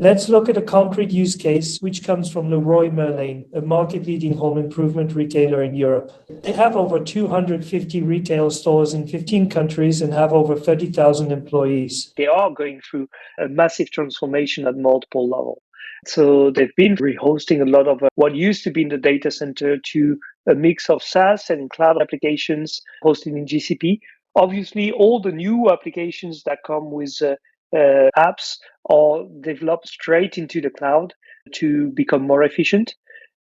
Let's look at a concrete use case, which comes from Leroy Merlin, a market-leading home improvement retailer in Europe. They have over 250 retail stores in 15 countries and have over 30,000 employees. They are going through a massive transformation at multiple levels. So they've been rehosting a lot of what used to be in the data center to a mix of SaaS and cloud applications hosted in GCP. Obviously, all the new applications that come with apps are developed straight into the cloud to become more efficient.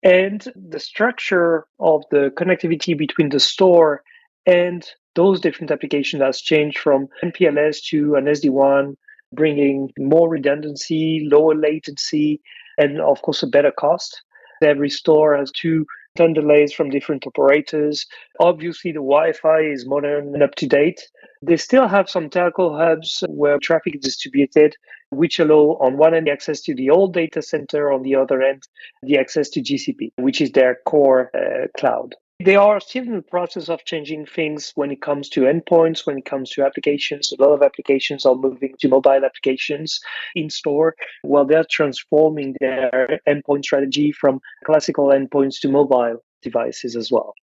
And the structure of the connectivity between the store and those different applications has changed from MPLS to an SD WAN, bringing more redundancy, lower latency, and of course a better cost. Every store has two turn delays from different operators. Obviously, the Wi-Fi is modern and up to date. They still have some telco hubs where traffic is distributed, which allow on one end the access to the old data center, on the other end the access to GCP, which is their core cloud. They are still in the process of changing things when it comes to endpoints, when it comes to applications. A lot of applications are moving to mobile applications in store, while they're transforming their endpoint strategy from classical endpoints to mobile devices as well.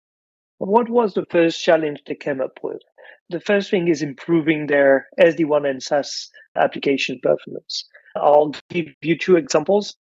What was the first challenge they came up with? The first thing is improving their SD WAN and SaaS application performance. I'll give you two examples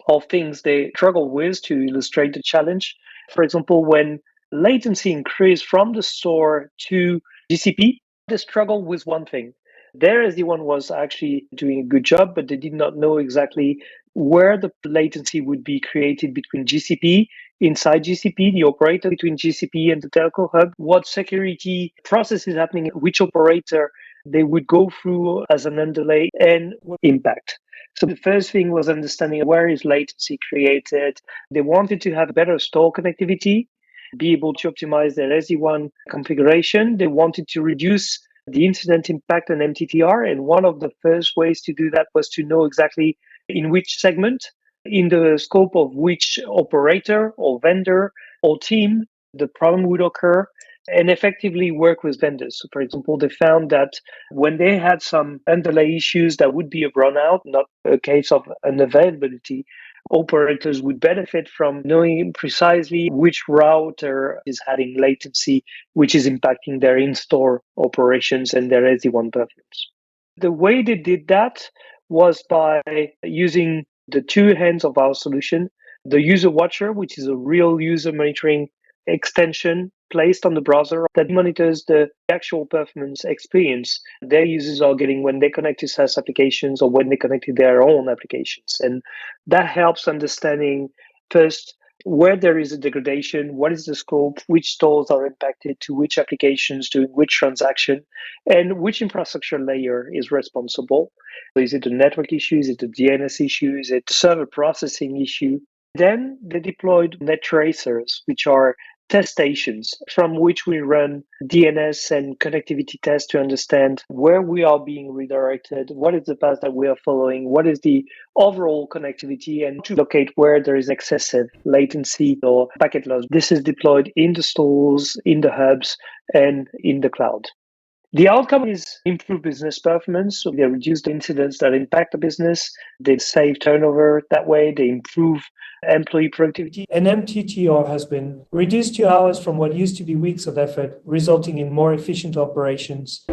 of things they struggle with to illustrate the challenge. For example, when latency increased from the store to GCP, they struggled with one thing. Their SD-WAN was actually doing a good job, but they did not know exactly where the latency would be created between GCP, inside GCP, the operator between GCP and the telco hub, what security process is happening, which operator they would go through as an underlay, and what impact. So the first thing was understanding where is latency created. They wanted to have better store connectivity, be able to optimize their SD-WAN configuration. They wanted to reduce the incident impact on MTTR. And one of the first ways to do that was to know exactly in which segment, in the scope of which operator or vendor or team the problem would occur, and effectively work with vendors. So, for example, they found that when they had some underlay issues that would be a brownout, not a case of unavailability, operators would benefit from knowing precisely which router is having latency, which is impacting their in-store operations and their SD-WAN performance. The way they did that was by using the two hands of our solution, the user watcher, which is a real user monitoring extension placed on the browser that monitors the actual performance experience their users are getting when they connect to SaaS applications or when they connect to their own applications. And that helps understanding first where there is a degradation, what is the scope, which stores are impacted to which applications doing which transaction, and which infrastructure layer is responsible. Is it a network issue? Is it a DNS issue? Is it a server processing issue? Then they deployed net tracers, which are test stations from which we run DNS and connectivity tests to understand where we are being redirected, what is the path that we are following, what is the overall connectivity, and to locate where there is excessive latency or packet loss. This is deployed in the stores, in the hubs, and in the cloud. The outcome is improved business performance. So they reduce the incidents that impact the business. They save turnover that way. They improve employee productivity. And MTTR has been reduced to hours from what used to be weeks of effort, resulting in more efficient operations.